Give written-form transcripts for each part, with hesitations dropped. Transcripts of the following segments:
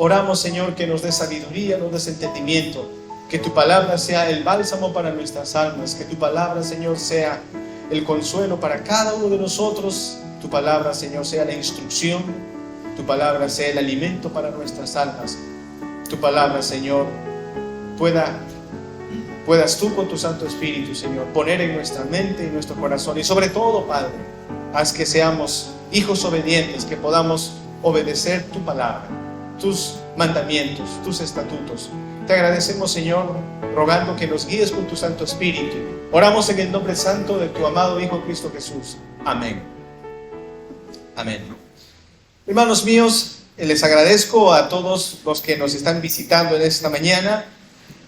Oramos, Señor, que nos dé sabiduría, nos des entendimiento, que tu palabra sea el bálsamo para nuestras almas, que tu palabra, Señor, sea el consuelo para cada uno de nosotros, tu palabra, Señor, sea la instrucción, tu palabra sea el alimento para nuestras almas, tu palabra, Señor, puedas tú con tu Santo Espíritu, Señor, poner en nuestra mente y en nuestro corazón, y sobre todo, Padre, haz que seamos hijos obedientes, que podamos obedecer tu palabra, tus mandamientos, tus estatutos. Te agradecemos, Señor, rogando que nos guíes con tu Santo Espíritu. Oramos en el nombre santo de tu amado Hijo Cristo Jesús. Amén. Amén. Hermanos míos, les agradezco a todos los que nos están visitando en esta mañana.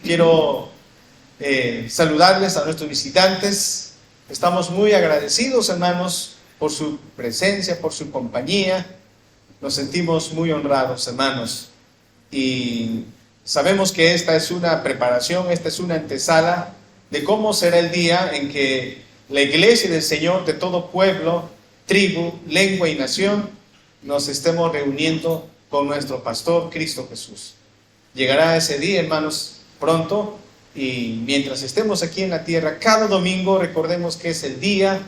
Quiero saludarles a nuestros visitantes. Estamos muy agradecidos, hermanos, por su presencia, por su compañía. Nos sentimos muy honrados, hermanos. Y sabemos que esta es una preparación, esta es una antesala de cómo será el día en que la iglesia del Señor de todo pueblo, tribu, lengua y nación nos estemos reuniendo con nuestro pastor Cristo Jesús. Llegará ese día, hermanos, pronto, y mientras estemos aquí en la tierra, cada domingo recordemos que es el día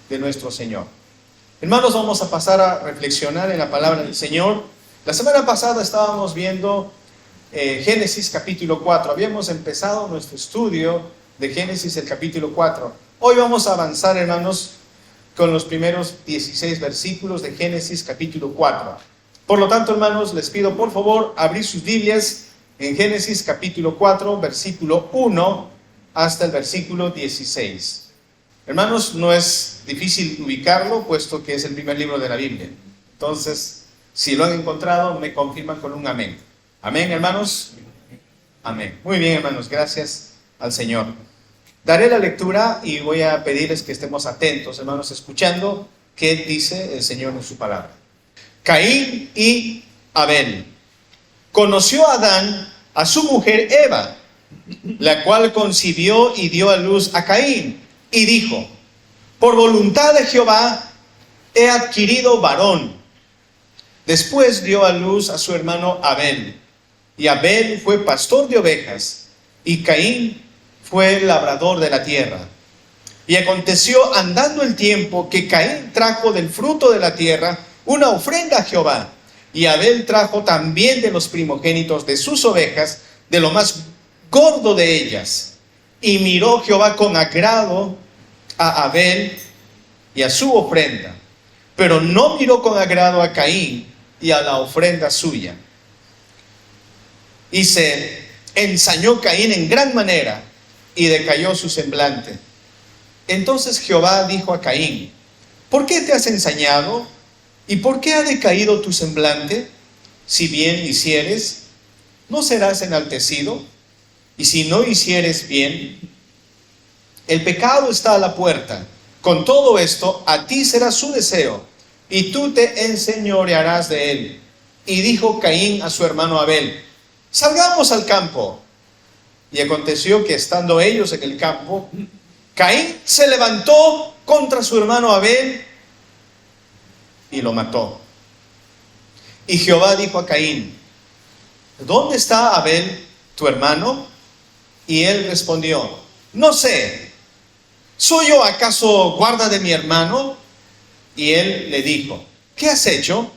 de nuestro Señor. Hermanos, vamos a pasar a reflexionar en la palabra del Señor. La semana pasada estábamos viendo Génesis capítulo 4. Habíamos empezado nuestro estudio de Génesis, el capítulo 4. Hoy vamos a avanzar, hermanos, con los primeros 16 versículos de Génesis capítulo 4. Por lo tanto, hermanos, les pido por favor abrir sus Biblias en Génesis capítulo 4, versículo 1 hasta el versículo 16. Hermanos, no es difícil ubicarlo, puesto que es el primer libro de la Biblia. Entonces, si lo han encontrado, me confirman con un amén. Amén, hermanos. Amén. Muy bien, hermanos, gracias al Señor. Daré la lectura y voy a pedirles que estemos atentos, hermanos, escuchando qué dice el Señor en su palabra. Caín y Abel. Conoció Adán a su mujer Eva, la cual concibió y dio a luz a Caín, y dijo: por voluntad de Jehová he adquirido varón. Después dio a luz a su hermano Abel, y Abel fue pastor de ovejas, y Caín fue labrador de la tierra. Y aconteció, andando el tiempo, que Caín trajo del fruto de la tierra una ofrenda a Jehová, y Abel trajo también de los primogénitos de sus ovejas, de lo más gordo de ellas. Y miró Jehová con agrado a Abel y a su ofrenda, pero no miró con agrado a Caín y a la ofrenda suya. Y se ensañó Caín en gran manera, y decayó su semblante. Entonces Jehová dijo a Caín: ¿por qué te has ensañado? ¿Y por qué ha decaído tu semblante? Si bien hicieres, ¿no serás enaltecido? Y si no hicieres bien, el pecado está a la puerta. Con todo esto, a ti será su deseo, y tú te enseñorearás de él. Y dijo Caín a su hermano Abel: salgamos al campo. Y aconteció que estando ellos en el campo, Caín se levantó contra su hermano Abel y lo mató. Y Jehová dijo a Caín: ¿dónde está Abel, tu hermano? Y él respondió: no sé, ¿soy yo acaso guarda de mi hermano? Y él le dijo: ¿qué has hecho?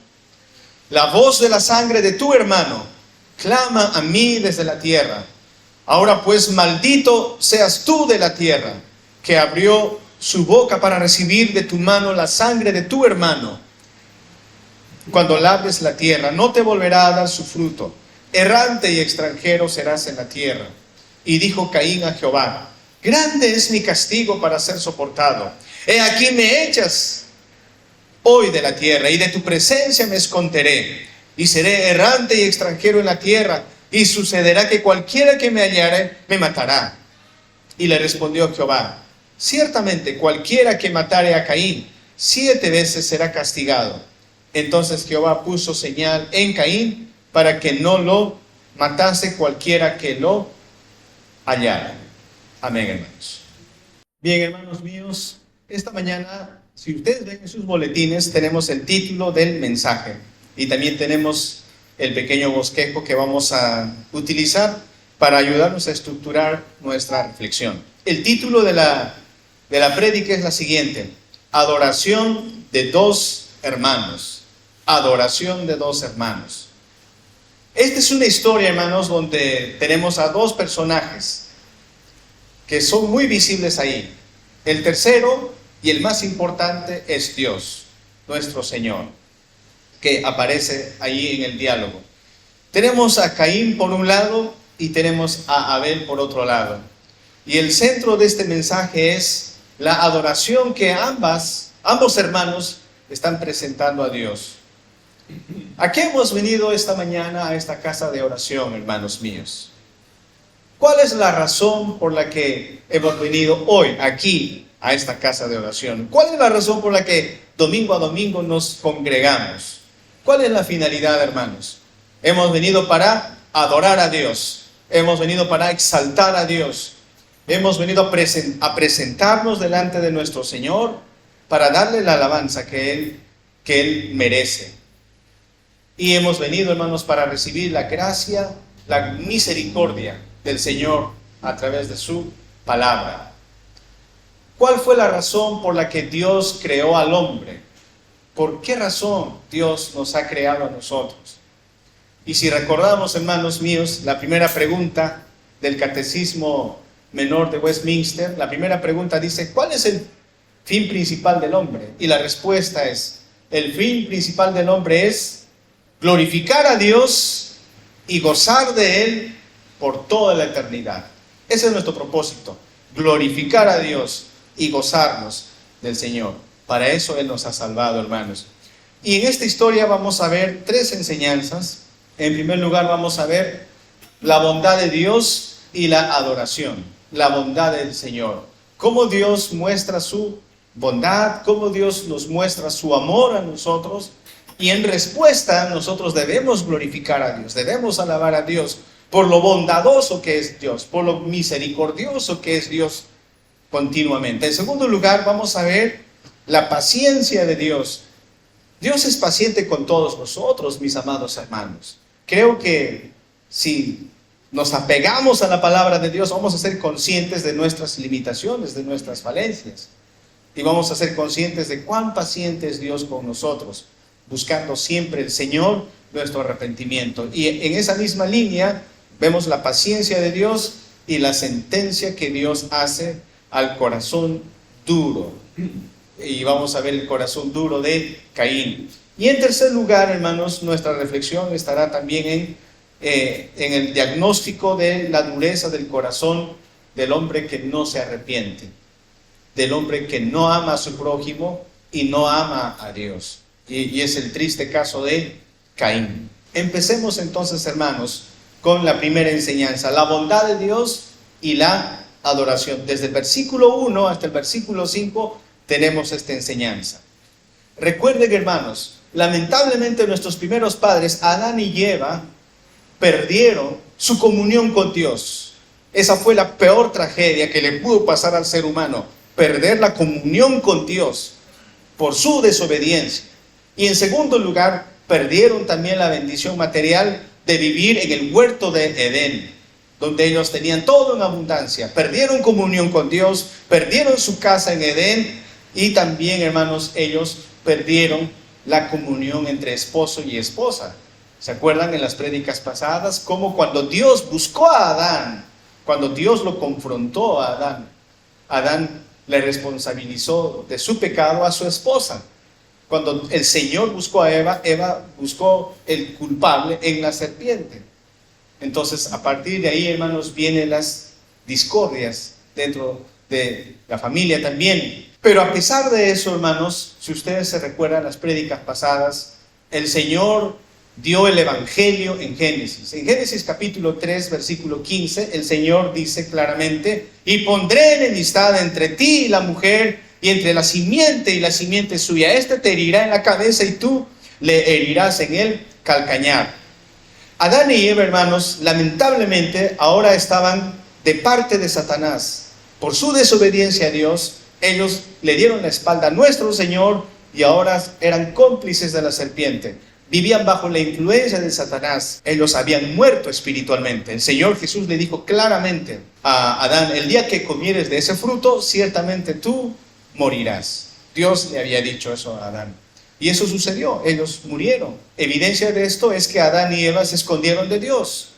La voz de la sangre de tu hermano clama a mí desde la tierra. Ahora pues, maldito seas tú de la tierra, que abrió su boca para recibir de tu mano la sangre de tu hermano. Cuando labres la tierra, no te volverá a dar su fruto. Errante y extranjero serás en la tierra. Y dijo Caín a Jehová: grande es mi castigo para ser soportado. He aquí me echas hoy de la tierra, y de tu presencia me esconderé, y seré errante y extranjero en la tierra, y sucederá que cualquiera que me hallare me matará. Y le respondió Jehová: ciertamente cualquiera que matare a Caín 7 veces será castigado. Entonces Jehová puso señal en Caín para que no lo matase cualquiera que lo hallara. Amén, hermanos. Bien, hermanos míos, esta mañana, si ustedes ven en sus boletines, tenemos el título del mensaje y también tenemos el pequeño bosquejo que vamos a utilizar para ayudarnos a estructurar nuestra reflexión. El título de la prédica es la siguiente: Adoración de dos hermanos. Adoración de dos hermanos. Esta es una historia, hermanos, donde tenemos a dos personajes que son muy visibles ahí. El tercero y el más importante es Dios, nuestro Señor, que aparece ahí en el diálogo. Tenemos a Caín por un lado y tenemos a Abel por otro lado. Y el centro de este mensaje es la adoración que ambos hermanos están presentando a Dios. ¿A qué hemos venido esta mañana a esta casa de oración, hermanos míos? ¿Cuál es la razón por la que hemos venido hoy aquí a esta casa de oración? ¿Cuál es la razón por la que domingo a domingo nos congregamos? ¿Cuál es la finalidad, hermanos? Hemos venido para adorar a Dios. Hemos venido para exaltar a Dios. Hemos venido a presentarnos delante de nuestro Señor para darle la alabanza que Él merece. Y hemos venido, hermanos, para recibir la gracia, la misericordia del Señor a través de su palabra. ¿Cuál fue la razón por la que Dios creó al hombre? ¿Por qué razón Dios nos ha creado a nosotros? Y si recordamos, hermanos míos, la primera pregunta del Catecismo Menor de Westminster, la primera pregunta dice: ¿cuál es el fin principal del hombre? Y la respuesta es: el fin principal del hombre es glorificar a Dios y gozar de Él por toda la eternidad. Ese es nuestro propósito: glorificar a Dios y gozarnos del Señor. Para eso Él nos ha salvado, hermanos. Y en esta historia vamos a ver tres enseñanzas. En primer lugar, vamos a ver la bondad de Dios y la adoración. La bondad del Señor. Cómo Dios muestra su bondad, cómo Dios nos muestra su amor a nosotros. Y en respuesta, nosotros debemos glorificar a Dios, debemos alabar a Dios por lo bondadoso que es Dios, por lo misericordioso que es Dios continuamente. En segundo lugar, vamos a ver la paciencia de Dios. Dios es paciente con todos nosotros, mis amados hermanos. Creo que si nos apegamos a la palabra de Dios, vamos a ser conscientes de nuestras limitaciones, de nuestras falencias. Y vamos a ser conscientes de cuán paciente es Dios con nosotros, buscando siempre el Señor, nuestro arrepentimiento. Y en esa misma línea vemos la paciencia de Dios y la sentencia que Dios hace al corazón duro. Y vamos a ver el corazón duro de Caín. Y en tercer lugar, hermanos, nuestra reflexión estará también en el diagnóstico de la dureza del corazón del hombre que no se arrepiente, del hombre que no ama a su prójimo y no ama a Dios. Y es el triste caso de Caín. Empecemos entonces, hermanos, con la primera enseñanza: la bondad de Dios y la adoración. Desde el versículo 1 hasta el versículo 5 tenemos esta enseñanza. Recuerden, hermanos, lamentablemente nuestros primeros padres, Adán y Eva, perdieron su comunión con Dios. Esa fue la peor tragedia que le pudo pasar al ser humano: perder la comunión con Dios por su desobediencia. Y en segundo lugar, perdieron también la bendición material de vivir en el huerto de Edén, donde ellos tenían todo en abundancia. Perdieron comunión con Dios, perdieron su casa en Edén, y también, hermanos, ellos perdieron la comunión entre esposo y esposa. ¿Se acuerdan en las prédicas pasadas cómo cuando Dios buscó a Adán, cuando Dios lo confrontó a Adán, Adán le responsabilizó de su pecado a su esposa? Cuando el Señor buscó a Eva, Eva buscó el culpable en la serpiente. Entonces, a partir de ahí, hermanos, vienen las discordias dentro de la familia también. Pero a pesar de eso, hermanos, si ustedes se recuerdan las prédicas pasadas, el Señor dio el Evangelio en Génesis. En Génesis capítulo 3, versículo 15, el Señor dice claramente: y pondré enemistad entre ti y la mujer, y entre la simiente y la simiente suya. Este te herirá en la cabeza y tú le herirás en el calcañar. Adán y Eva, hermanos, lamentablemente ahora estaban de parte de Satanás. Por su desobediencia a Dios, ellos le dieron la espalda a nuestro Señor y ahora eran cómplices de la serpiente. vivían bajo la influencia de Satanás. Ellos habían muerto espiritualmente. El Señor Jesús le dijo claramente a Adán: el día que comieres de ese fruto, ciertamente tú morirás. Dios le había dicho eso a Adán. Y eso sucedió, ellos murieron. Evidencia de esto es que Adán y Eva se escondieron de Dios.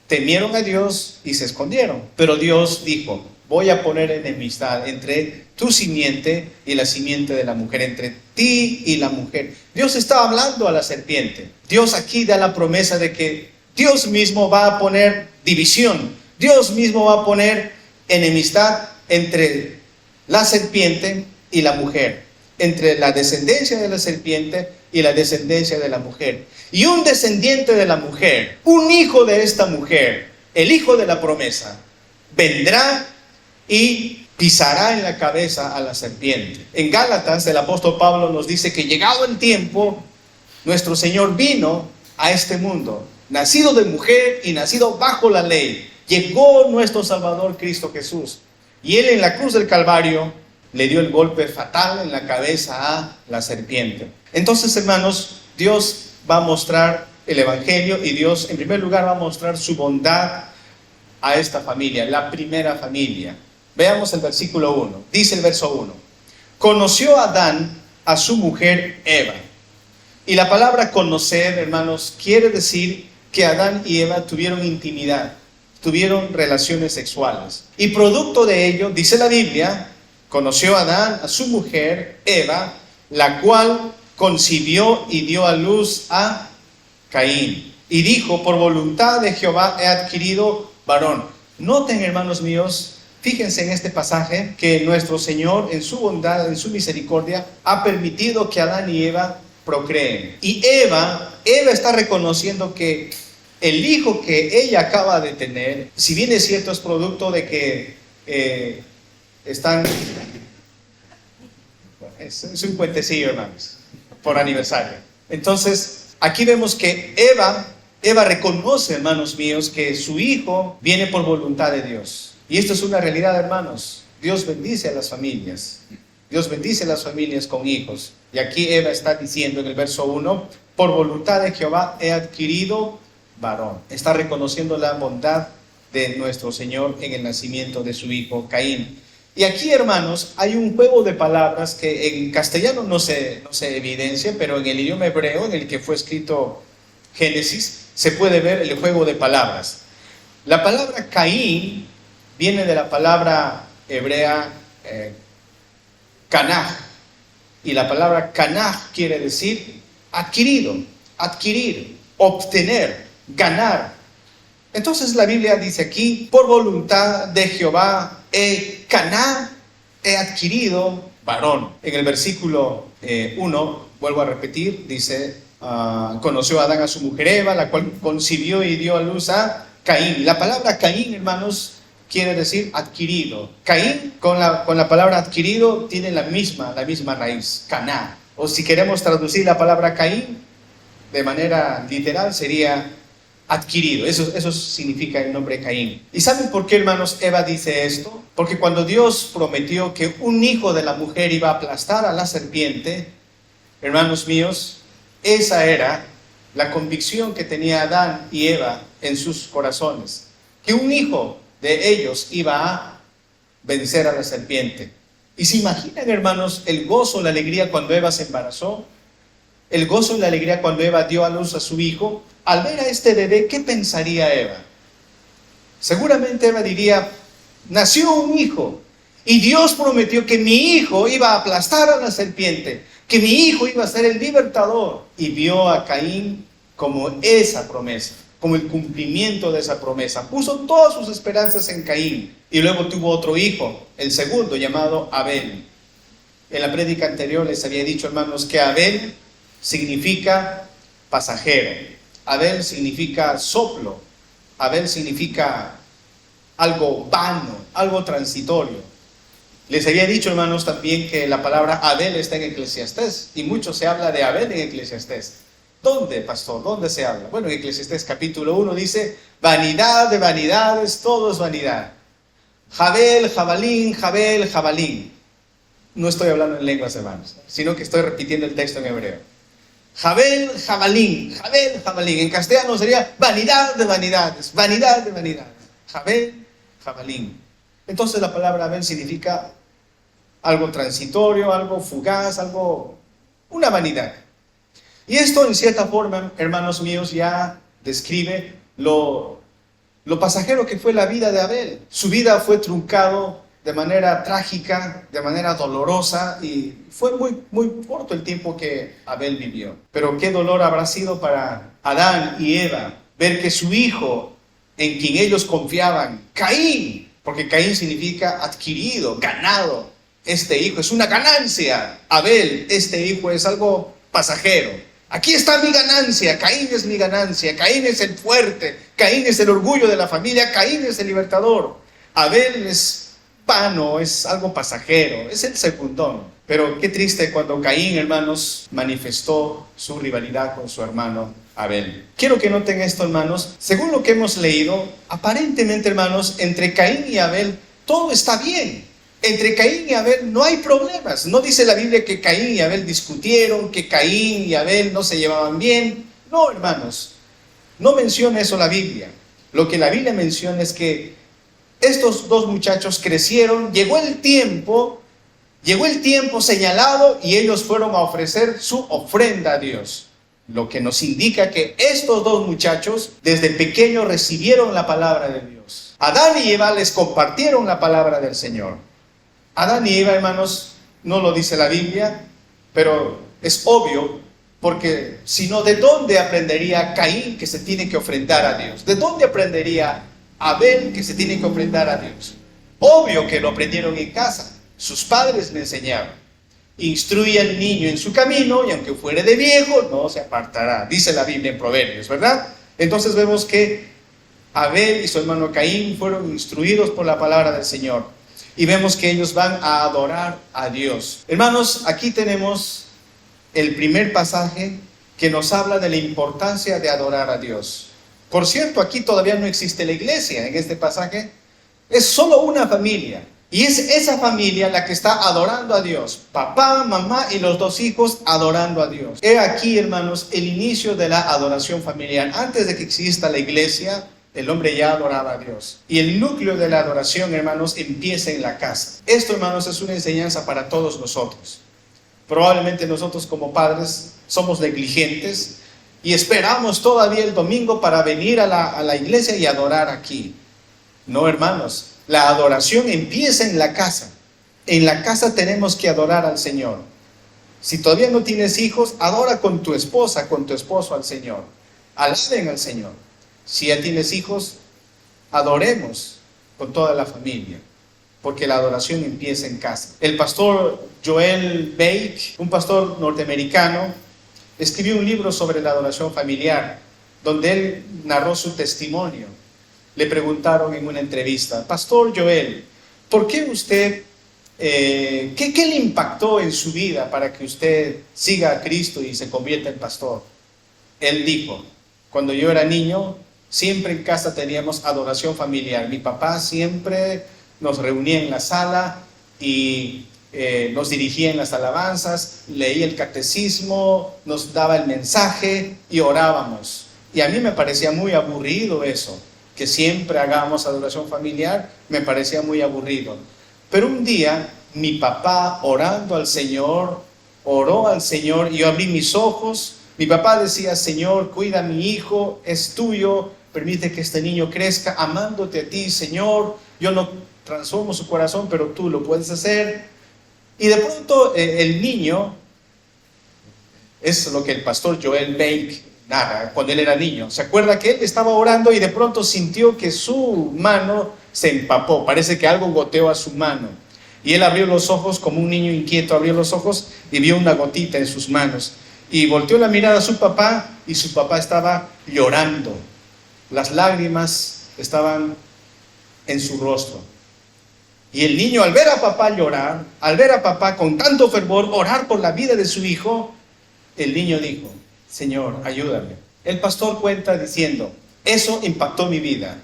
Temieron a Dios y se escondieron. Pero Dios dijo: voy a poner enemistad entre tu simiente y la simiente de la mujer, entre ti y la mujer. Dios estaba hablando a la serpiente. Dios aquí da la promesa de que Dios mismo va a poner división. Dios mismo va a poner enemistad entre la serpiente y la mujer, entre la descendencia de la serpiente y la descendencia de la mujer. Y un descendiente de la mujer, un hijo de esta mujer, el hijo de la promesa, vendrá y pisará en la cabeza a la serpiente. En Gálatas, el apóstol Pablo nos dice que llegado el tiempo, nuestro Señor vino a este mundo, nacido de mujer y nacido bajo la ley. Llegó nuestro Salvador Cristo Jesús, y Él en la cruz del Calvario le dio el golpe fatal en la cabeza a la serpiente. Entonces, hermanos, Dios va a mostrar el Evangelio, y Dios en primer lugar va a mostrar su bondad a esta familia, la primera familia. Veamos el versículo 1. Dice el verso 1: conoció Adán a su mujer Eva. Y la palabra conocer, hermanos, quiere decir que Adán y Eva tuvieron intimidad, tuvieron relaciones sexuales. Y producto de ello, dice la Biblia, conoció Adán a su mujer Eva, la cual concibió y dio a luz a Caín. Y dijo: por voluntad de Jehová he adquirido varón. Noten, hermanos míos, fíjense en este pasaje que nuestro Señor, en su bondad, en su misericordia, ha permitido que Adán y Eva procreen. Y Eva está reconociendo que el hijo que ella acaba de tener, si bien es cierto, es producto de que están... Es un cuentecillo, hermanos, por aniversario. Entonces, aquí vemos que Eva reconoce, hermanos míos, que su hijo viene por voluntad de Dios. Y esto es una realidad, hermanos. Dios bendice a las familias. Dios bendice a las familias con hijos. Y aquí Eva está diciendo en el verso 1: por voluntad de Jehová he adquirido varón. Está reconociendo la bondad de nuestro Señor en el nacimiento de su hijo Caín. Y aquí, hermanos, hay un juego de palabras que en castellano no se evidencia, pero en el idioma hebreo, en el que fue escrito Génesis, se puede ver el juego de palabras. La palabra Caín viene de la palabra hebrea canaj, y la palabra canaj quiere decir adquirido, adquirir, obtener, ganar. Entonces la Biblia dice aquí: por voluntad de Jehová he adquirido varón. En el versículo 1, vuelvo a repetir, dice: conoció Adán a su mujer Eva, la cual concibió y dio a luz a Caín. La palabra Caín, hermanos, quiere decir adquirido. Caín con la palabra adquirido tiene la misma raíz, caná. O si queremos traducir la palabra Caín de manera literal, sería adquirido. Eso significa el nombre Caín. ¿Y saben por qué, hermanos, Eva dice esto? Porque cuando Dios prometió que un hijo de la mujer iba a aplastar a la serpiente, hermanos míos, esa era la convicción que tenía Adán y Eva en sus corazones, que un hijo de ellos iba a vencer a la serpiente. Y se imaginan, hermanos, el gozo, la alegría cuando Eva se embarazó, el gozo y la alegría cuando Eva dio a luz a su hijo. Al ver a este bebé, ¿qué pensaría Eva? Seguramente Eva diría: nació un hijo, y Dios prometió que mi hijo iba a aplastar a la serpiente, que mi hijo iba a ser el libertador. Y vio a Caín como esa promesa, como el cumplimiento de esa promesa. Puso todas sus esperanzas en Caín, y luego tuvo otro hijo, el segundo, llamado Abel. En la prédica anterior les había dicho, hermanos, que Abel significa pasajero. Abel significa soplo. Abel significa algo vano, algo transitorio. Les había dicho, hermanos, también que la palabra Abel está en Eclesiastés, y mucho se habla de Abel en Eclesiastés. ¿Dónde, pastor? ¿Dónde se habla? Bueno, en Eclesiastés capítulo 1 dice: vanidad de vanidades, todo es vanidad. Jabel, jabalín, Jabel, jabalín. No estoy hablando en lenguas, hermanos, sino que estoy repitiendo el texto en hebreo. Jabel, jabalín, Jabel, jabalín. En castellano sería vanidad de vanidades, vanidad de vanidades. Jabel, jabalín. Entonces la palabra Abel significa algo transitorio, algo fugaz, una vanidad. Y esto en cierta forma, hermanos míos, ya describe lo pasajero que fue la vida de Abel. Su vida fue truncado de manera trágica, de manera dolorosa, y fue muy, muy corto el tiempo que Abel vivió. Pero qué dolor habrá sido para Adán y Eva ver que su hijo, en quien ellos confiaban, Caín, porque Caín significa adquirido, ganado. Este hijo es una ganancia. Abel, este hijo es algo pasajero. Aquí está mi ganancia, Caín es mi ganancia, Caín es el fuerte, Caín es el orgullo de la familia, Caín es el libertador. Abel es vano, es algo pasajero, es el secundón. Pero qué triste cuando Caín, hermanos, manifestó su rivalidad con su hermano Abel. Quiero que noten esto, hermanos. Según lo que hemos leído, aparentemente, hermanos, entre Caín y Abel todo está bien. Entre Caín y Abel no hay problemas. No dice la Biblia que Caín y Abel discutieron, que Caín y Abel no se llevaban bien. No, hermanos, no menciona eso la Biblia. Lo que la Biblia menciona es que estos dos muchachos crecieron, llegó el tiempo señalado y ellos fueron a ofrecer su ofrenda a Dios. Lo que nos indica que estos dos muchachos desde pequeños recibieron la palabra de Dios. Adán y Eva les compartieron la palabra del Señor. Adán y Eva, hermanos, no lo dice la Biblia, pero es obvio, porque si no, ¿de dónde aprendería Caín que se tiene que ofrendar a Dios? ¿De dónde aprendería Abel que se tiene que ofrendar a Dios? Obvio que lo aprendieron en casa. Sus padres le enseñaron. Instruye al niño en su camino y aunque fuere de viejo, no se apartará. Dice la Biblia en Proverbios, ¿verdad? Entonces vemos que Abel y su hermano Caín fueron instruidos por la palabra del Señor. Y vemos que ellos van a adorar a Dios. Hermanos, aquí tenemos el primer pasaje que nos habla de la importancia de adorar a Dios. Por cierto, aquí todavía no existe la iglesia en este pasaje. Es solo una familia. Y es esa familia la que está adorando a Dios. Papá, mamá y los dos hijos adorando a Dios. He aquí, hermanos, el inicio de la adoración familiar. Antes de que exista la iglesia, el hombre ya adoraba a Dios. Y el núcleo de la adoración, hermanos, empieza en la casa. Esto, hermanos, es una enseñanza para todos nosotros. Probablemente nosotros como padres somos negligentes y esperamos todavía el domingo para venir a la iglesia y adorar aquí. No, hermanos, la adoración empieza en la casa. En la casa tenemos que adorar al Señor. Si todavía no tienes hijos, adora con tu esposa, con tu esposo al Señor. Alaben al Señor. Si ya tienes hijos, adoremos con toda la familia, porque la adoración empieza en casa. El pastor Joel Bake, un pastor norteamericano, escribió un libro sobre la adoración familiar, donde él narró su testimonio. Le preguntaron en una entrevista: Pastor Joel, ¿por qué usted, qué le impactó en su vida para que usted siga a Cristo y se convierta en pastor? Él dijo: cuando yo era niño, siempre en casa teníamos adoración familiar. Mi papá siempre nos reunía en la sala y nos dirigía en las alabanzas, leía el catecismo, nos daba el mensaje y orábamos. Y a mí me parecía muy aburrido eso, que siempre hagamos adoración familiar, me parecía muy aburrido. Pero un día mi papá, orando al Señor, oró al Señor y yo abrí mis ojos. Mi papá decía: Señor, cuida a mi hijo, es tuyo, permite que este niño crezca amándote a ti, Señor. Yo no transformo su corazón, pero tú lo puedes hacer. Y de pronto el niño, es lo que el pastor Joel Bake narra cuando él era niño. Se acuerda que él estaba orando y de pronto sintió que su mano se empapó. Parece que algo goteó a su mano. Y él abrió los ojos como un niño inquieto, abrió los ojos y vio una gotita en sus manos. Y volteó la mirada a su papá y su papá estaba llorando. Las lágrimas estaban en su rostro. Y el niño, al ver a papá llorar, al ver a papá con tanto fervor orar por la vida de su hijo, el niño dijo: Señor, ayúdame. El pastor cuenta diciendo: eso impactó mi vida.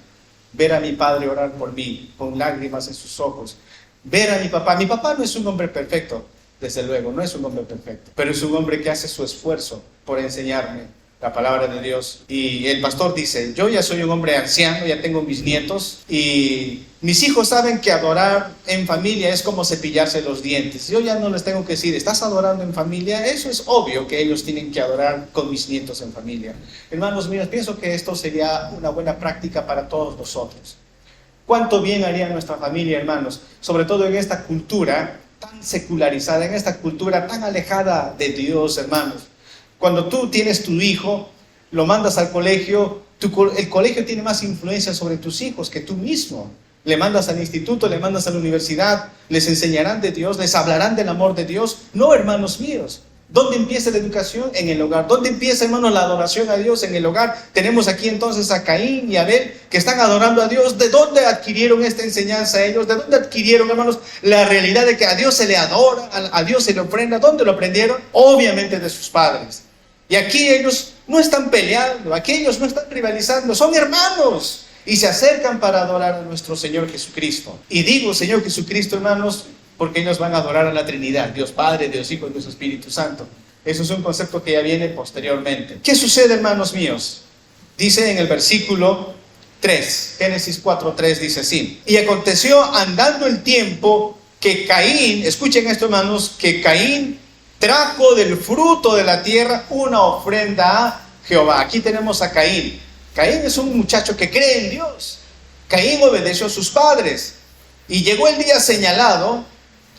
Ver a mi padre orar por mí con lágrimas en sus ojos. Ver a mi papá. Mi papá no es un hombre perfecto, desde luego, no es un hombre perfecto, pero es un hombre que hace su esfuerzo por enseñarme la palabra de Dios. Y el pastor dice, yo ya soy un hombre anciano, ya tengo mis nietos, y mis hijos saben que adorar en familia es como cepillarse los dientes. Yo ya no les tengo que decir, ¿estás adorando en familia? Eso es obvio que ellos tienen que adorar con mis nietos en familia. Hermanos míos, pienso que esto sería una buena práctica para todos nosotros. ¿Cuánto bien haría nuestra familia, hermanos? Sobre todo en esta cultura tan secularizada, en esta cultura tan alejada de Dios, hermanos. Cuando tú tienes tu hijo, lo mandas al colegio, el colegio tiene más influencia sobre tus hijos que tú mismo. Le mandas al instituto, le mandas a la universidad, les enseñarán de Dios, les hablarán del amor de Dios. No, hermanos míos. ¿Dónde empieza la educación? En el hogar. ¿Dónde empieza, hermanos, la adoración a Dios? En el hogar. Tenemos aquí entonces a Caín y Abel que están adorando a Dios. ¿De dónde adquirieron esta enseñanza ellos? ¿De dónde adquirieron, hermanos, la realidad de que a Dios se le adora, a Dios se le ofrenda? ¿Dónde lo aprendieron? Obviamente de sus padres. Y aquí ellos no están peleando, aquí ellos no están rivalizando, son hermanos. Y se acercan para adorar a nuestro Señor Jesucristo. Y digo Señor Jesucristo, hermanos, porque ellos van a adorar a la Trinidad, Dios Padre, Dios Hijo y Dios Espíritu Santo. Eso es un concepto que ya viene posteriormente. ¿Qué sucede, hermanos míos? Dice en el versículo 3, Génesis 4:3 dice así. Y aconteció andando el tiempo que Caín, escuchen esto, hermanos, que Caín trajo del fruto de la tierra una ofrenda a Jehová. Aquí tenemos a Caín. Caín es un muchacho que cree en Dios. Caín obedeció a sus padres. Y llegó el día señalado,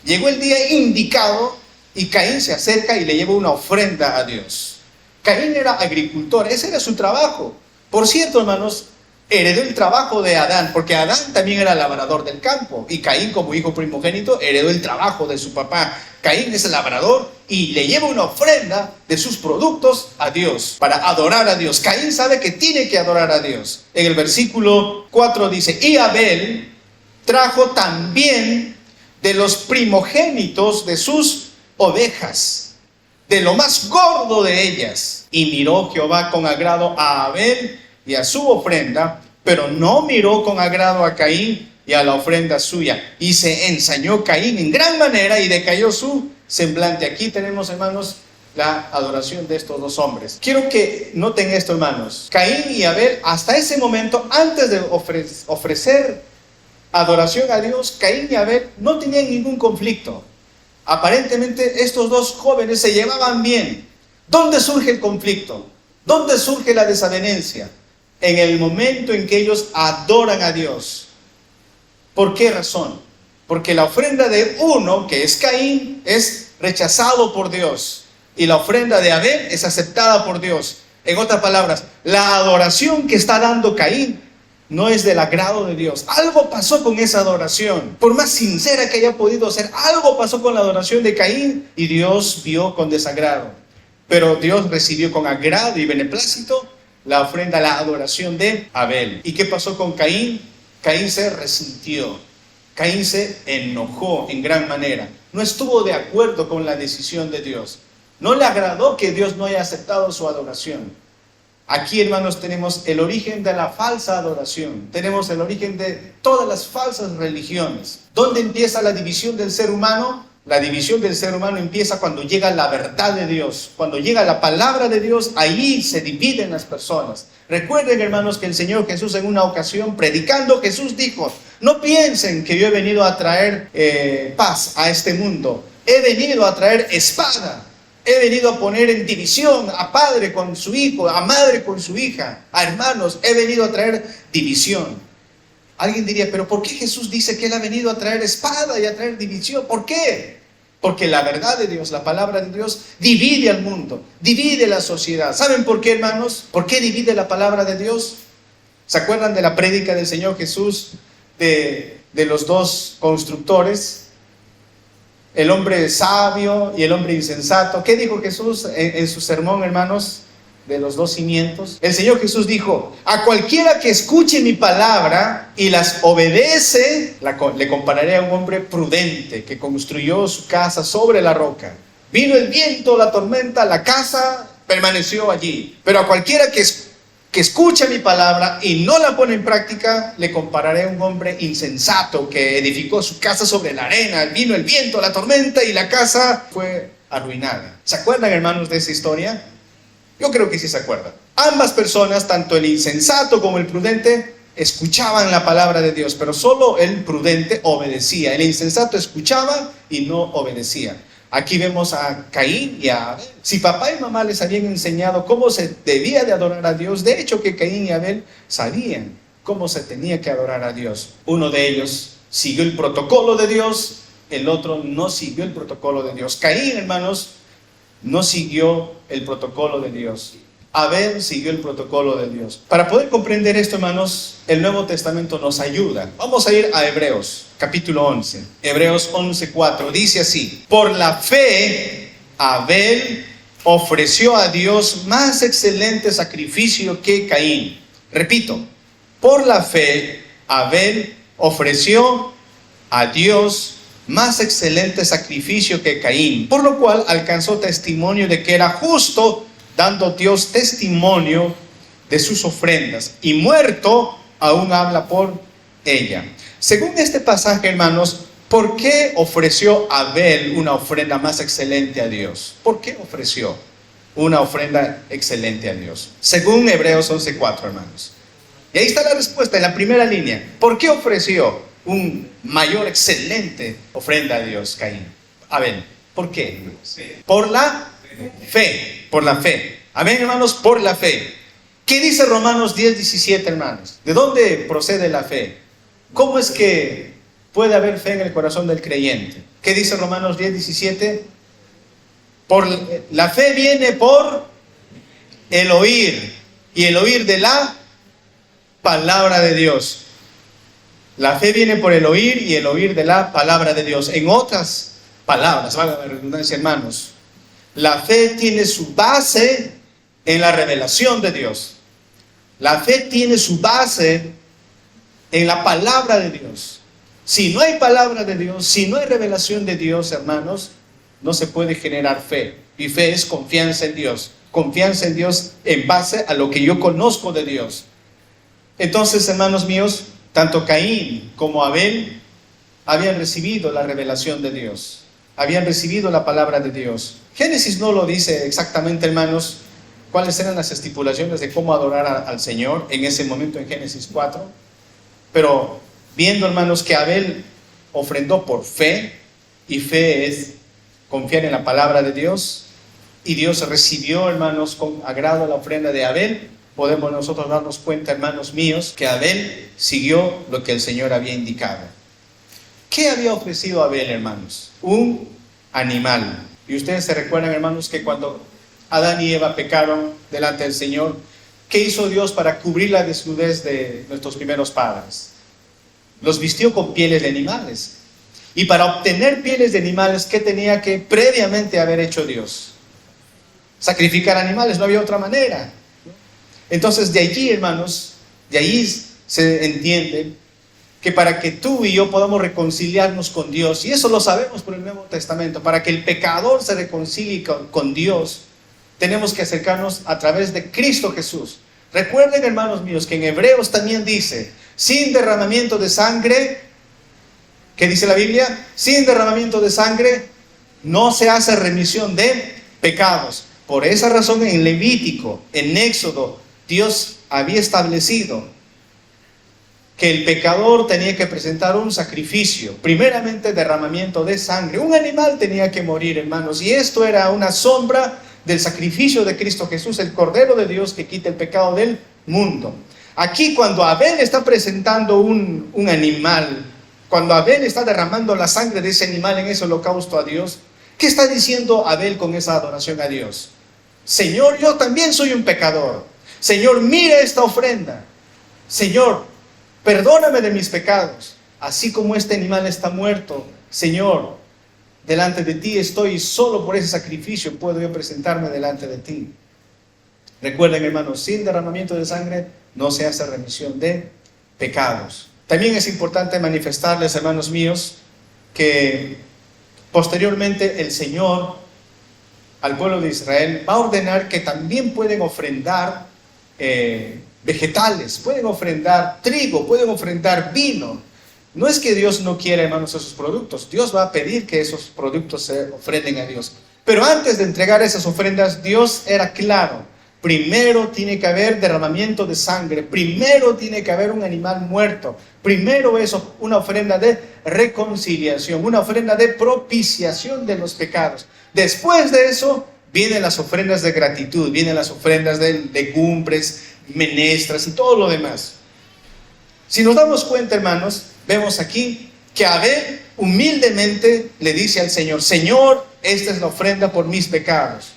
llegó el día indicado, y Caín se acerca y le lleva una ofrenda a Dios. Caín era agricultor, ese era su trabajo. Por cierto, hermanos, heredó el trabajo de Adán, porque Adán también era labrador del campo, y Caín, como hijo primogénito, heredó el trabajo de su papá. Caín es el labrador y le lleva una ofrenda de sus productos a Dios, para adorar a Dios. Caín sabe que tiene que adorar a Dios. En el versículo 4 dice, y Abel trajo también de los primogénitos de sus ovejas, de lo más gordo de ellas. Y miró Jehová con agrado a Abel y a su ofrenda, pero no miró con agrado a Caín y a la ofrenda suya. Y se ensañó Caín en gran manera y decayó su semblante. Aquí tenemos, hermanos, la adoración de estos dos hombres. Quiero que noten esto, hermanos. Caín y Abel, hasta ese momento, antes de ofrecer adoración a Dios, Caín y Abel no tenían ningún conflicto. Aparentemente estos dos jóvenes se llevaban bien. ¿Dónde surge el conflicto? ¿Dónde surge la desavenencia? En el momento en que ellos adoran a Dios. ¿Por qué razón? Porque la ofrenda de uno, que es Caín, es rechazado por Dios. Y la ofrenda de Abel es aceptada por Dios. En otras palabras, la adoración que está dando Caín no es del agrado de Dios. Algo pasó con esa adoración. Por más sincera que haya podido ser, algo pasó con la adoración de Caín y Dios vio con desagrado. Pero Dios recibió con agrado y beneplácito la ofrenda, la adoración de Abel. ¿Y qué pasó con Caín? Caín se resintió. Caín se enojó en gran manera. No estuvo de acuerdo con la decisión de Dios. No le agradó que Dios no haya aceptado su adoración. Aquí, hermanos, tenemos el origen de la falsa adoración. Tenemos el origen de todas las falsas religiones. ¿Dónde empieza la división del ser humano? La división del ser humano empieza cuando llega la verdad de Dios. Cuando llega la palabra de Dios, ahí se dividen las personas. Recuerden, hermanos, que el Señor Jesús en una ocasión, predicando, Jesús dijo, no piensen que yo he venido a traer paz a este mundo. He venido a traer espada. He venido a poner en división a padre con su hijo, a madre con su hija, a hermanos. He venido a traer división. Alguien diría, pero ¿por qué Jesús dice que Él ha venido a traer espada y a traer división? ¿Por qué? Porque la verdad de Dios, la palabra de Dios, divide al mundo, divide la sociedad. ¿Saben por qué, hermanos? ¿Por qué divide la palabra de Dios? ¿Se acuerdan de la prédica del Señor Jesús de los dos constructores? El hombre sabio y el hombre insensato. ¿Qué dijo Jesús en su sermón, hermanos? De los dos cimientos. El Señor Jesús dijo, a cualquiera que escuche mi palabra y las obedece, le compararé a un hombre prudente que construyó su casa sobre la roca. Vino el viento, la tormenta, la casa permaneció allí. Pero a cualquiera que escucha mi palabra y no la pone en práctica, le compararé a un hombre insensato que edificó su casa sobre la arena. Vino el viento, la tormenta y la casa fue arruinada. ¿Se acuerdan, hermanos, de esa historia? Yo creo que sí se acuerdan. Ambas personas, tanto el insensato como el prudente, escuchaban la palabra de Dios, pero solo el prudente obedecía. El insensato escuchaba y no obedecía. Aquí vemos a Caín y a Abel. Si papá y mamá les habían enseñado cómo se debía de adorar a Dios, de hecho que Caín y Abel sabían cómo se tenía que adorar a Dios. Uno de ellos siguió el protocolo de Dios, el otro no siguió el protocolo de Dios. Caín, hermanos, no siguió el protocolo de Dios. Abel siguió el protocolo de Dios. Para poder comprender esto, hermanos, el Nuevo Testamento nos ayuda. Vamos a ir a Hebreos, capítulo 11. Hebreos 11:4. Dice así: por la fe, Abel ofreció a Dios más excelente sacrificio que Caín. Repito, por la fe, Abel ofreció a Dios más excelente sacrificio que Caín, por lo cual alcanzó testimonio de que era justo, dando Dios testimonio de sus ofrendas, y muerto aún habla por ella. Según este pasaje, hermanos, ¿por qué ofreció Abel una ofrenda más excelente a Dios? ¿Por qué ofreció una ofrenda excelente a Dios? Según Hebreos 11:4, hermanos. Y ahí está la respuesta en la primera línea. ¿Por qué ofreció un mayor, excelente ofrenda a Dios, Caín? Abel, ¿por qué? Por la fe, por la fe. Amén, hermanos, por la fe. ¿Qué dice Romanos 10:17, hermanos? ¿De dónde procede la fe? ¿Cómo es que puede haber fe en el corazón del creyente? ¿Qué dice Romanos 10:17? La fe viene por el oír, y el oír de la palabra de Dios. La fe viene por el oír y el oír de la palabra de Dios. En otras palabras, valga la redundancia, hermanos, la fe tiene su base en la revelación de Dios. La fe tiene su base en la palabra de Dios. Si no hay palabra de Dios, si no hay revelación de Dios, hermanos, no se puede generar fe. Y fe es confianza en Dios. Confianza en Dios en base a lo que yo conozco de Dios. Entonces, hermanos míos, tanto Caín como Abel habían recibido la revelación de Dios. Habían recibido la palabra de Dios. Génesis no lo dice exactamente, hermanos, cuáles eran las estipulaciones de cómo adorar al Señor en ese momento en Génesis 4. Pero viendo, hermanos, que Abel ofrendó por fe, y fe es confiar en la palabra de Dios, y Dios recibió, hermanos, con agrado la ofrenda de Abel, podemos nosotros darnos cuenta, hermanos míos, que Abel siguió lo que el Señor había indicado. ¿Qué había ofrecido Abel, hermanos? Un animal. Y ustedes se recuerdan, hermanos, que cuando Adán y Eva pecaron delante del Señor, ¿qué hizo Dios para cubrir la desnudez de nuestros primeros padres? Los vistió con pieles de animales. Y para obtener pieles de animales, ¿qué tenía que previamente haber hecho Dios? Sacrificar animales, no había otra manera. Entonces de allí, hermanos, de allí se entiende que para que tú y yo podamos reconciliarnos con Dios, y eso lo sabemos por el Nuevo Testamento, para que el pecador se reconcilie con Dios, tenemos que acercarnos a través de Cristo Jesús. Recuerden, hermanos míos, que en Hebreos también dice, sin derramamiento de sangre, ¿qué dice la Biblia? Sin derramamiento de sangre no se hace remisión de pecados. Por esa razón en Levítico, en Éxodo, Dios había establecido que el pecador tenía que presentar un sacrificio, primeramente derramamiento de sangre. Un animal tenía que morir, hermanos, y esto era una sombra del sacrificio de Cristo Jesús, el Cordero de Dios que quita el pecado del mundo. Aquí cuando Abel está presentando un animal, cuando Abel está derramando la sangre de ese animal en ese holocausto a Dios, ¿qué está diciendo Abel con esa adoración a Dios? Señor, yo también soy un pecador. Señor, mira esta ofrenda. Señor, perdóname de mis pecados. Así como este animal está muerto, Señor, delante de ti estoy, y solo por ese sacrificio puedo yo presentarme delante de ti. Recuerden, hermanos, sin derramamiento de sangre no se hace remisión de pecados. También es importante manifestarles, hermanos míos, que posteriormente el Señor al pueblo de Israel va a ordenar que también pueden ofrendar vegetales, pueden ofrendar trigo, pueden ofrendar vino. No es que Dios no quiera, hermanos, esos productos. Dios va a pedir que esos productos se ofrenden a Dios. Pero antes de entregar esas ofrendas, Dios era claro. Primero tiene que haber derramamiento de sangre, primero tiene que haber un animal muerto, primero eso, una ofrenda de reconciliación, una ofrenda de propiciación de los pecados. Después de eso vienen las ofrendas de gratitud, vienen las ofrendas de legumbres, menestras y todo lo demás. Si nos damos cuenta, hermanos, vemos aquí que Abel humildemente le dice al Señor: Señor, esta es la ofrenda por mis pecados.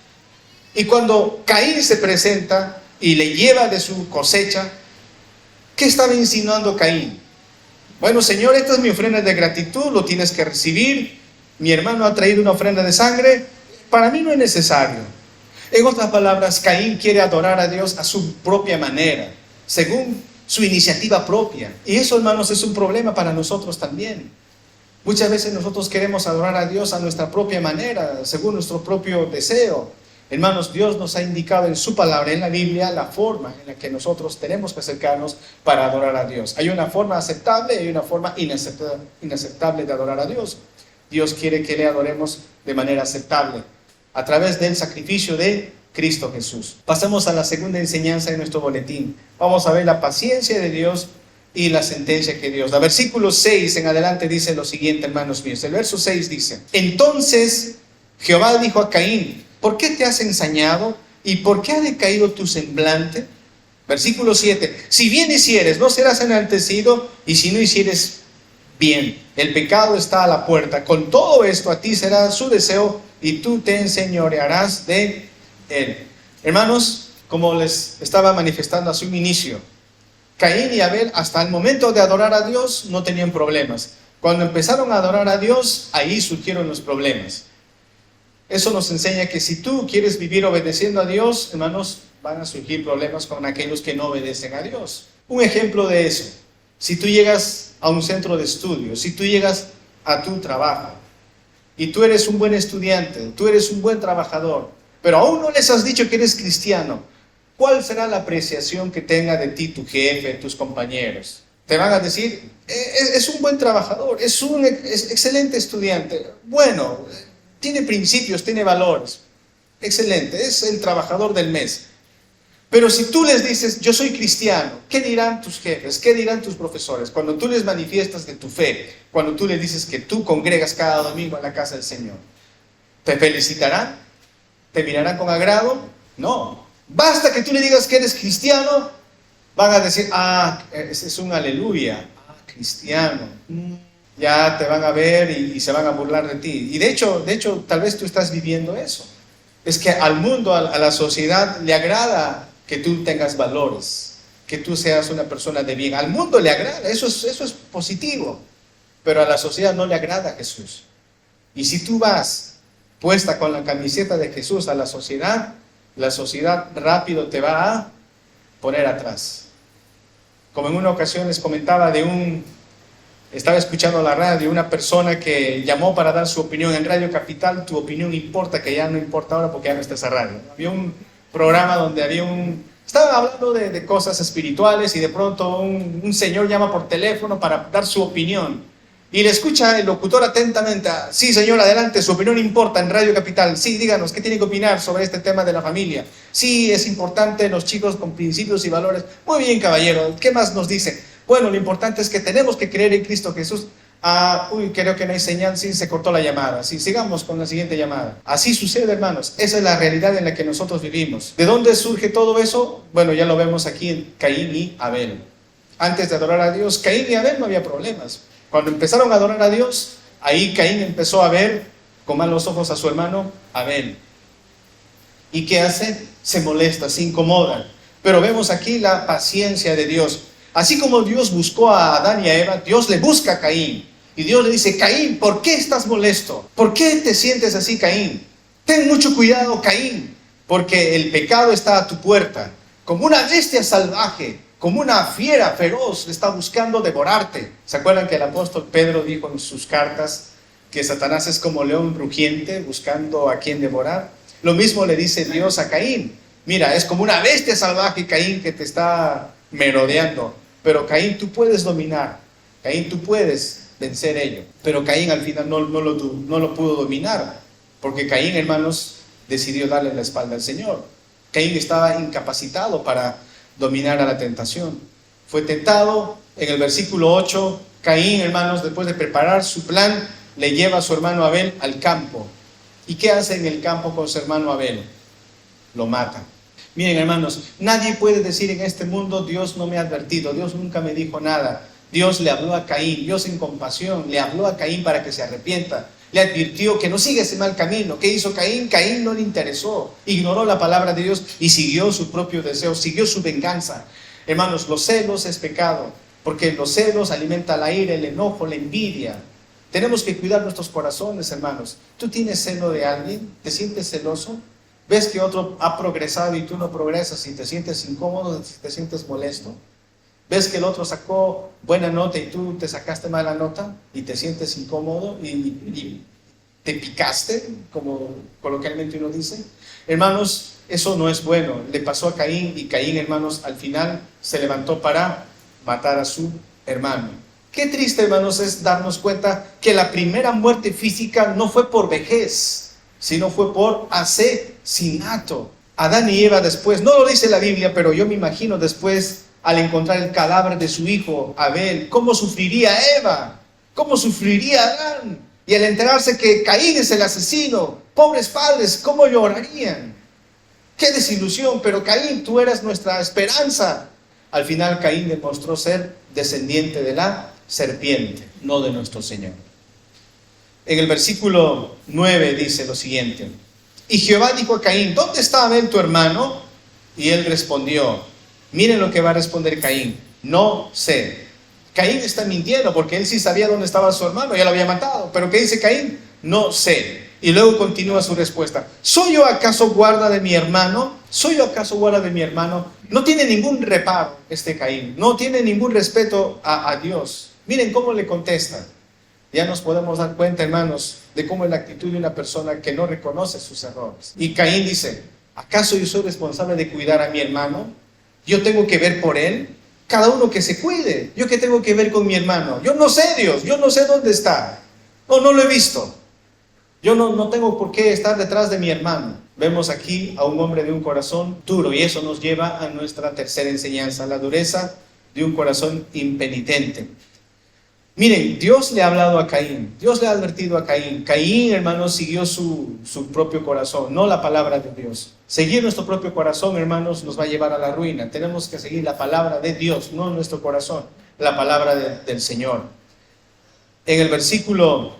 Y cuando Caín se presenta y le lleva de su cosecha, ¿qué estaba insinuando Caín? Bueno, Señor, esta es mi ofrenda de gratitud, lo tienes que recibir. Mi hermano ha traído una ofrenda de sangre, para mí no es necesario. En otras palabras, Caín quiere adorar a Dios a su propia manera, según su iniciativa propia. Y eso, hermanos, es un problema para nosotros también. Muchas veces nosotros queremos adorar a Dios a nuestra propia manera, según nuestro propio deseo. Hermanos, Dios nos ha indicado en su palabra, en la Biblia, la forma en la que nosotros tenemos que acercarnos para adorar a Dios. Hay una forma aceptable y hay una forma inaceptable de adorar a Dios. Dios quiere que le adoremos de manera aceptable, a través del sacrificio de Cristo Jesús. Pasamos a la segunda enseñanza de nuestro boletín. Vamos a ver la paciencia de Dios y la sentencia que Dios da. Versículo 6 en adelante dice lo siguiente, hermanos míos. El verso 6 dice: Entonces Jehová dijo a Caín: ¿Por qué te has ensañado? ¿Y por qué ha decaído tu semblante? Versículo 7. Si bien hicieres, no serás enaltecido, y si no hicieres, bien. El pecado está a la puerta. Con todo esto a ti será su deseo, y tú te enseñorearás de él. Hermanos, como les estaba manifestando hace un inicio, Caín y Abel, hasta el momento de adorar a Dios, no tenían problemas. Cuando empezaron a adorar a Dios, ahí surgieron los problemas. Eso nos enseña que si tú quieres vivir obedeciendo a Dios, hermanos, van a surgir problemas con aquellos que no obedecen a Dios. Un ejemplo de eso: si tú llegas a un centro de estudio, si tú llegas a tu trabajo y tú eres un buen estudiante, tú eres un buen trabajador, pero aún no les has dicho que eres cristiano, ¿cuál será la apreciación que tenga de ti tu jefe, tus compañeros? Te van a decir: es un buen trabajador, es excelente estudiante, bueno, tiene principios, tiene valores, excelente, es el trabajador del mes. Pero si tú les dices: yo soy cristiano, ¿qué dirán tus jefes? ¿Qué dirán tus profesores? Cuando tú les manifiestas de tu fe, cuando tú les dices que tú congregas cada domingo en la casa del Señor, ¿te felicitarán? ¿Te mirarán con agrado? No. Basta que tú le digas que eres cristiano, van a decir: ese es un aleluya, cristiano. Ya te van a ver y se van a burlar de ti. Y de hecho, tal vez tú estás viviendo eso. Es que al mundo, a la sociedad, le agrada que tú tengas valores, que tú seas una persona de bien. Al mundo le agrada, eso es positivo. Pero a la sociedad no le agrada a Jesús. Y si tú vas puesta con la camiseta de Jesús a la sociedad rápido te va a poner atrás. Como en una ocasión les comentaba estaba escuchando la radio, una persona que llamó para dar su opinión en Radio Capital. Tu opinión importa, que ya no importa ahora porque ya no está esa radio. Había un programa donde estaban hablando de cosas espirituales y de pronto un señor llama por teléfono para dar su opinión. Y le escucha el locutor atentamente: sí, señor, adelante, su opinión importa en Radio Capital. Sí, díganos, ¿qué tiene que opinar sobre este tema de la familia? Sí, es importante los chicos con principios y valores. Muy bien, caballero, ¿qué más nos dice? Bueno, lo importante es que tenemos que creer en Cristo Jesús. Creo que no hay señal, sí, se cortó la llamada. Sí, sigamos con la siguiente llamada. Así sucede, hermanos. Esa es la realidad en la que nosotros vivimos. ¿De dónde surge todo eso? Bueno, ya lo vemos aquí en Caín y Abel. Antes de adorar a Dios, Caín y Abel no había problemas. Cuando empezaron a adorar a Dios, ahí Caín empezó a ver con malos ojos a su hermano Abel. ¿Y qué hace? Se molesta, se incomoda. Pero vemos aquí la paciencia de Dios. Así como Dios buscó a Adán y a Eva, Dios le busca a Caín. Y Dios le dice: Caín, ¿por qué estás molesto? ¿Por qué te sientes así, Caín? Ten mucho cuidado, Caín, porque el pecado está a tu puerta. Como una bestia salvaje, como una fiera feroz, está buscando devorarte. ¿Se acuerdan que el apóstol Pedro dijo en sus cartas que Satanás es como león rugiente buscando a quien devorar? Lo mismo le dice Dios a Caín. Mira, es como una bestia salvaje, Caín, que te está merodeando. Pero Caín, tú puedes dominar. Caín, tú puedes vencer ello. Pero Caín al final no lo pudo dominar. Porque Caín, hermanos, decidió darle la espalda al Señor. Caín estaba incapacitado para dominar a la tentación. Fue tentado. En el versículo 8, Caín, hermanos, después de preparar su plan, le lleva a su hermano Abel al campo. ¿Y qué hace en el campo con su hermano Abel? Lo mata. Miren, hermanos, nadie puede decir en este mundo: Dios no me ha advertido, Dios nunca me dijo nada. Dios le habló a Caín, Dios en compasión le habló a Caín para que se arrepienta. Le advirtió que no siga ese mal camino. ¿Qué hizo Caín? Caín no le interesó, ignoró la palabra de Dios y siguió su propio deseo, siguió su venganza. Hermanos, los celos es pecado, porque los celos alimentan la ira, el enojo, la envidia. Tenemos que cuidar nuestros corazones, hermanos. ¿Tú tienes celo de alguien? ¿Te sientes celoso? ¿Ves que otro ha progresado y tú no progresas y te sientes incómodo, te sientes molesto? ¿Ves que el otro sacó buena nota y tú te sacaste mala nota y te sientes incómodo y te picaste, como coloquialmente uno dice? Hermanos, eso no es bueno. Le pasó a Caín, y Caín, hermanos, al final se levantó para matar a su hermano. Qué triste, hermanos, es darnos cuenta que la primera muerte física no fue por vejez, sino fue por asesinato. Adán y Eva después, no lo dice la Biblia, pero yo me imagino después, al encontrar el cadáver de su hijo Abel, ¿cómo sufriría Eva? ¿Cómo sufriría Adán? Y al enterarse que Caín es el asesino, pobres padres, ¿cómo llorarían? ¡Qué desilusión! Pero Caín, tú eras nuestra esperanza. Al final Caín demostró ser descendiente de la serpiente, no de nuestro Señor. En el versículo 9 dice lo siguiente: y Jehová dijo a Caín: ¿dónde está Abel tu hermano? Y él respondió, miren lo que va a responder Caín: no sé. Caín está mintiendo, porque él sí sabía dónde estaba su hermano, ya lo había matado. Pero ¿qué dice Caín? No sé. Y luego continúa su respuesta: ¿soy yo acaso guarda de mi hermano? ¿Soy yo acaso guarda de mi hermano? No tiene ningún reparo este Caín, no tiene ningún respeto a Dios. Miren cómo le contesta. Ya nos podemos dar cuenta, hermanos, de cómo es la actitud de una persona que no reconoce sus errores. Y Caín dice: ¿acaso yo soy responsable de cuidar a mi hermano? ¿Yo tengo que ver por él? Cada uno que se cuide. ¿Yo qué tengo que ver con mi hermano? Yo no sé, Dios, yo no sé dónde está. No lo he visto. Yo no tengo por qué estar detrás de mi hermano. Vemos aquí a un hombre de un corazón duro, y eso nos lleva a nuestra tercera enseñanza: la dureza de un corazón impenitente. Miren, Dios le ha hablado a Caín, Dios le ha advertido a Caín. Caín, hermanos, siguió su propio corazón, no la palabra de Dios. Seguir nuestro propio corazón, hermanos, nos va a llevar a la ruina. Tenemos que seguir la palabra de Dios, no nuestro corazón, la palabra del Señor. En el versículo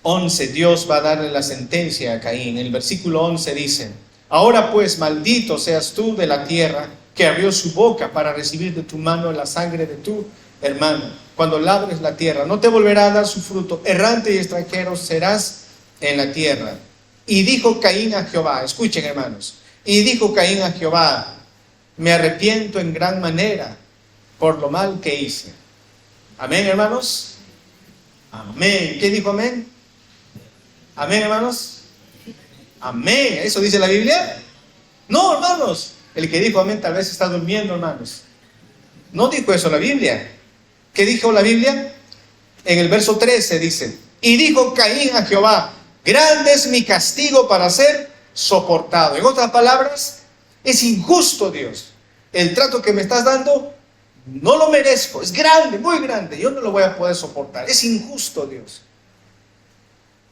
11, Dios va a darle la sentencia a Caín. En el versículo 11 dice: ahora pues, maldito seas tú de la tierra, que abrió su boca para recibir de tu mano la sangre de tu hermano. Cuando labres la tierra, no te volverá a dar su fruto. Errante y extranjero serás en la tierra. Y dijo Caín a Jehová, escuchen, hermanos, y dijo Caín a Jehová: me arrepiento en gran manera por lo mal que hice. Amén, hermanos. Amén. ¿Qué dijo amén? Amén, hermanos. Amén. ¿Eso dice la Biblia? No, hermanos. El que dijo amén tal vez está durmiendo, hermanos. No dijo eso la Biblia. ¿Qué dijo la Biblia? En el verso 13 dice: y dijo Caín a Jehová: grande es mi castigo para ser soportado. En otras palabras, es injusto, Dios. El trato que me estás dando no lo merezco. Es grande, muy grande. Yo no lo voy a poder soportar. Es injusto, Dios.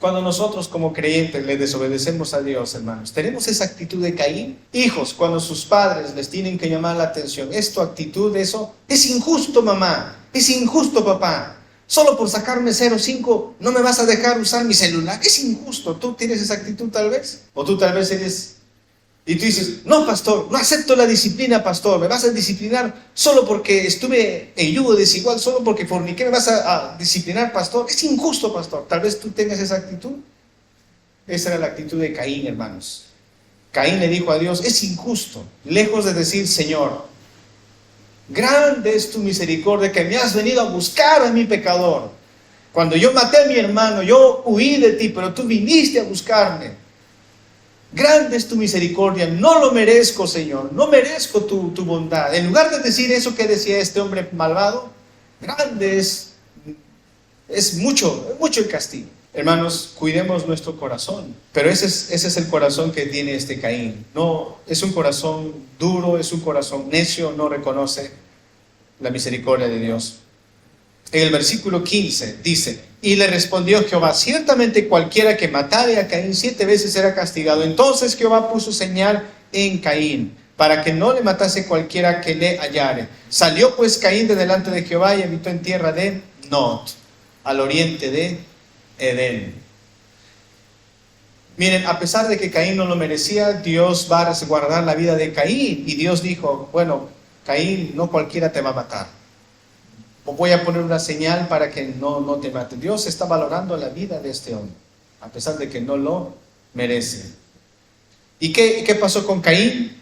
Cuando nosotros como creyentes le desobedecemos a Dios, hermanos, ¿tenemos esa actitud de Caín? Hijos, cuando sus padres les tienen que llamar la atención: ¿es tu actitud eso? Es injusto, mamá. Es injusto, papá. Solo por sacarme 0.5 no me vas a dejar usar mi celular. Es injusto. ¿Tú tienes esa actitud tal vez? O tú tal vez eres... y tú dices: no, pastor, no acepto la disciplina, pastor. Me vas a disciplinar solo porque estuve en yugo desigual, solo porque forniqué, me vas a disciplinar, pastor. Es injusto, pastor. Tal vez tú tengas esa actitud. Esa era la actitud de Caín, hermanos. Caín le dijo a Dios: es injusto. Lejos de decir: Señor, grande es tu misericordia, que me has venido a buscar a mi pecador. Cuando yo maté a mi hermano, yo huí de ti, pero tú viniste a buscarme. Grande es tu misericordia, no lo merezco, Señor, no merezco tu bondad. En lugar de decir eso que decía este hombre malvado: grande es mucho el castigo. Hermanos, cuidemos nuestro corazón. Pero ese es el corazón que tiene este Caín. No, es un corazón duro, es un corazón necio, no reconoce la misericordia de Dios. En el versículo 15 dice: y le respondió Jehová: ciertamente cualquiera que matare a Caín 7 veces será castigado. Entonces Jehová puso señal en Caín, para que no le matase cualquiera que le hallare. Salió pues Caín de delante de Jehová y habitó en tierra de Nod, al oriente de Edén. Miren, a pesar de que Caín no lo merecía, Dios va a resguardar la vida de Caín. Y Dios dijo: bueno, Caín, no cualquiera te va a matar. O voy a poner una señal para que no te mate. Dios está valorando la vida de este hombre, a pesar de que no lo merece. ¿Y qué pasó con Caín?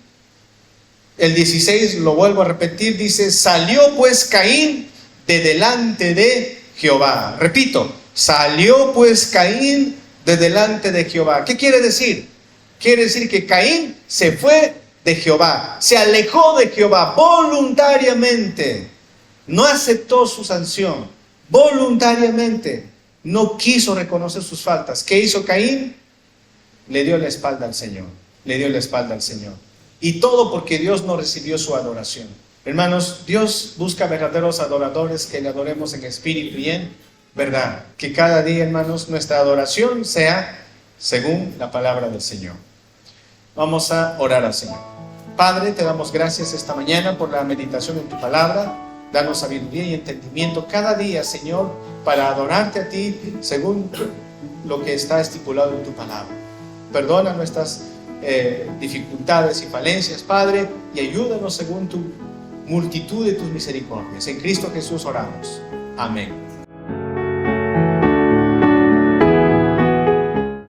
El 16, lo vuelvo a repetir, dice: salió pues Caín de delante de Jehová. Repito, salió pues Caín de delante de Jehová. ¿Qué quiere decir? Quiere decir que Caín se fue de Jehová, se alejó de Jehová voluntariamente. No aceptó su sanción, voluntariamente. No quiso reconocer sus faltas. ¿Qué hizo Caín? Le dio la espalda al Señor. Le dio la espalda al Señor. Y todo porque Dios no recibió su adoración. Hermanos, Dios busca verdaderos adoradores que le adoremos en espíritu y en verdad. Que cada día, hermanos, nuestra adoración sea según la palabra del Señor. Vamos a orar al Señor. Padre, te damos gracias esta mañana por la meditación en tu palabra. Danos sabiduría y entendimiento cada día, Señor, para adorarte a ti según lo que está estipulado en tu palabra. Perdona nuestras dificultades y falencias, Padre, y ayúdanos según tu multitud de tus misericordias. En Cristo Jesús oramos. Amén.